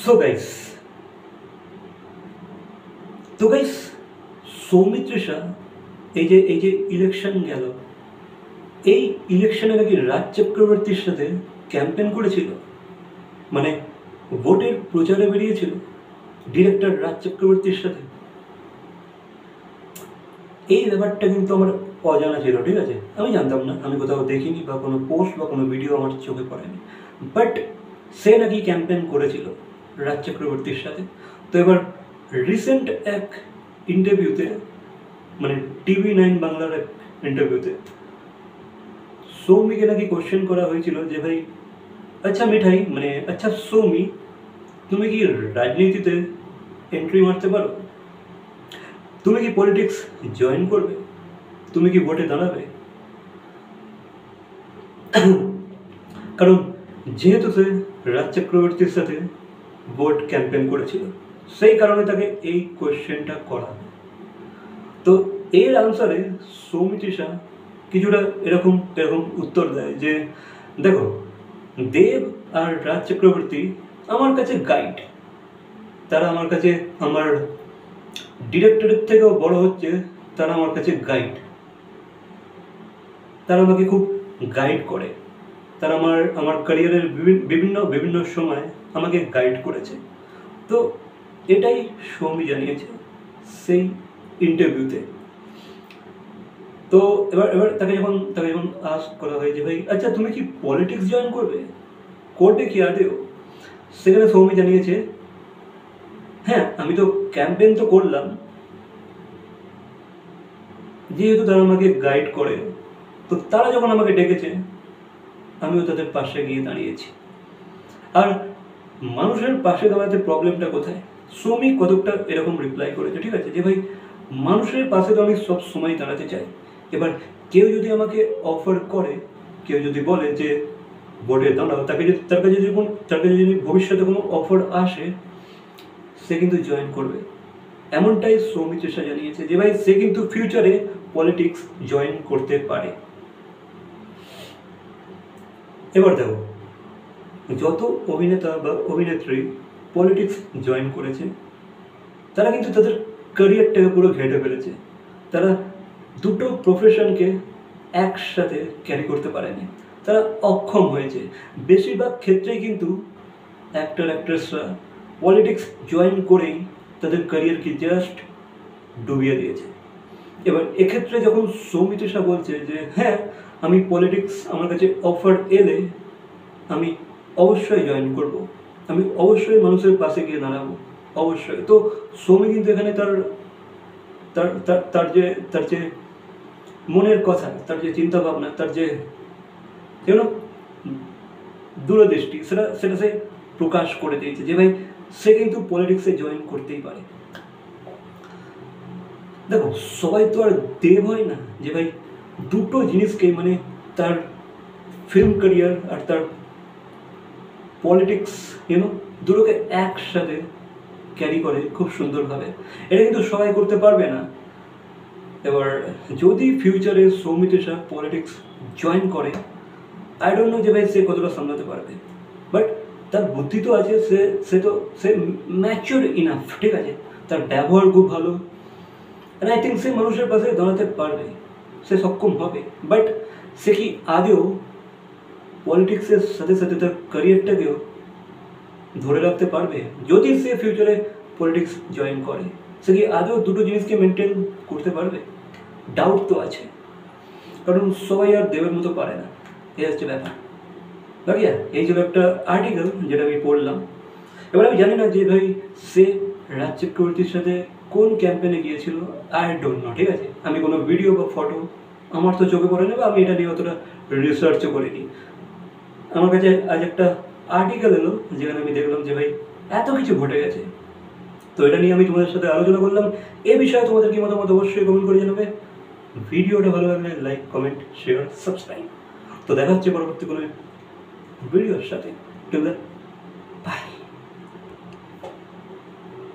So guys তো guys Soumitrisha এই যে ইলেকশন গেল, এই ইলেকশনে নাকি রাজ চক্রবর্তীর সাথে ক্যাম্পেন করেছিল, মানে ভোটের প্রচারে বেরিয়েছিল ডিরেক্টর রাজ চক্রবর্তীর সাথে। এই ব্যাপারটা কিন্তু আমার অজানা ছিল, ঠিক আছে, আমি জানতাম না, আমি কোথাও দেখিনি বা কোনো পোস্ট বা কোনো ভিডিও আমার চোখে পড়েনি, বাট সে নাকি ক্যাম্পেন করেছিল রাজ চক্রবর্তীর সাথে। তো এবার রিসেন্ট এক ইন্টারভিউতে, মানে TV9 বাংলার এক ইন্টারভিউতে সৌমিকে নাকি কোশ্চেন করা হয়েছিল যে ভাই আচ্ছা মিঠাই, মানে আচ্ছা সৌমি, তুমি কি রাজনীতিতে এন্ট্রি মারতে পারো? তুমি কি পলিটিক্স জয়েন করবে? তুমি কি ভোটে দাঁড়াবে? কারণ যেহেতু সে রাজ চক্রবর্তীর সাথে ভোট ক্যাম্পেন করেছিল, সেই কারণে তাকে এই কোয়েশ্চেনটা করা। তো এর আনসারে সৌমিত্রিষা কিছুটা এরকম এরকম উত্তর দেয় যে দেখো, দেব আর রাজ চক্রবর্তী আমার কাছে গাইড, তারা আমার কাছে আমার ডিরেক্টরের থেকেও বড় হচ্ছে, তারা আমার কাছে গাইড, তারা আমাকে খুব গাইড করে, তারা আমার ক্যারিয়ারের বিভিন্ন বিভিন্ন সময় আমাকে গাইড করেছে। তো এটাই সৌমি জানিয়েছে সেই ইন্টারভিউতে। তো এবার এবার তাকে যখন আস্ক করা হয় যে ভাই আচ্ছা তুমি কি পলিটিক্স জয়েন করবে কি আদেও, সেখানে সৌমি জানিয়েছে হ্যাঁ আমি তো ক্যাম্পেন তো করলাম, যেহেতু তারা আমাকে গাইড করে, তো তারা যখন আমাকে ডেকেছে আমিও তাদের পাশে গিয়ে দাঁড়িয়েছি। আর মানুষের পাশে দাঁড়াতে প্রবলেমটা কোথায়? সৌমি কতকটা এরকম রিপ্লাই করেছে, ঠিক আছে, যে ভাই মানুষের পাশে তো আমি সব সময় দাঁড়াতে চাই। এবার কেউ যদি আমাকে অফার করে, কেউ যদি বলে যে ভোটে দাঁড়াও, তার কাছে যদি ভবিষ্যতে কোনো অফার আসে, সে কিন্তু জয়েন করবে। এমনটাই সৌমিত্রিষা জানিয়েছে যে ভাই সে কিন্তু ফিউচারে পলিটিক্স জয়েন করতে পারে। এবার দেখো, যত অভিনেতা বা অভিনেত্রী পলিটিক্স জয়েন করেছে তারা কিন্তু তাদের ক্যারিয়ারটাকে পুরো ঘেঁটে ফেলেছে, তারা দুটো প্রফেশনকে একসাথে ক্যারি করতে পারেনি, তারা অক্ষম হয়েছে। বেশিরভাগ ক্ষেত্রেই কিন্তু অ্যাক্টর অ্যাক্ট্রেসরা পলিটিক্স জয়েন করেই তাদের ক্যারিয়ারকে জাস্ট ডুবিয়ে দিয়েছে। এবার এক্ষেত্রে যখন সৌমিত্রিষা বলছে যে হ্যাঁ আমি পলিটিক্স, আমার কাছে অফার এলে আমি অবশ্যই জয়েন করব, আমি অবশ্যই মানুষের পাশে গিয়ে দাঁড়াবো, অবশ্যই। তো সৌমি কিন্তু এখানে তার যে মনের কথা, তার যে চিন্তা ভাবনা, তার যে দূরদৃষ্টি, সেটা সে প্রকাশ করে দিয়েছে যে ভাই সে কিন্তু পলিটিক্সে জয়েন করতেই পারে। দেখো সবাই তো আর দেব হয় না যে ভাই দুটো জিনিসকে, মানে তার ফিল্ম ক্যারিয়ার আর তার পলিটিক্স দুটোকে একসাথে ক্যারি করে খুব সুন্দরভাবে, এটা কিন্তু সবাই করতে পারবে না। এবার যদি ফিউচারে সৌমিত্রিষা পলিটিক্স জয়েন করে, আই ডোন্ট নো যে ভাই সে কতটা সামলাতে পারবে, বাট তার বুদ্ধি তো আছে, সে ম্যাচিওর ইনাফ, ঠিক আছে, তার ব্যবহার খুব ভালো, আই থিঙ্ক সে মানুষের পাশে দাঁড়াতে পারবে, সে সক্ষম হবে। বাট সে কি আদেও পলিটিক্সের সাথে সাথে তার ক্যারিয়ারটাকেও ধরে রাখতে পারবে? যদি সে ফিউচারে পলিটিক্স জয়েন করে, সে কি আদৌ দুটো জিনিসকে মেনটেন করতে পারবে? ডাউট তো আছে, কারণ সবাই আর দেবের মতো পারে না, এই হচ্ছে ব্যাপার। বাকি এই ছিল একটা আর্টিকেল যেটা আমি পড়লাম। এবার আমি জানি না যে ভাই সে রাজ চক্রবর্তীর সাথে কোন ক্যাম্পেনে গিয়েছিল, আই ডোন্ট নো, ঠিক আছে, আমি কোনো ভিডিও বা ফটো আমার তো চোখে পড়ে নেবে, আমি এটা নিয়ে অতটা রিসার্চও করিনি। আমার কাছে আজ একটা আর্টিকেল এলো যেখানে আমি দেখলাম যে ভাই এত কিছু ঘটে গেছে, তো এটা নিয়ে আমি তোমাদের সাথে আলোচনা করলাম। এ বিষয়ে তোমাদের কি মতামত অবশ্যই কমেন্ট করে জানাবে। ভিডিওটা ভালো লাগলে লাইক, কমেন্ট, শেয়ার, সাবস্ক্রাইব। তো দেখা হচ্ছে পরবর্তী কোনো ভিডিওর সাথে।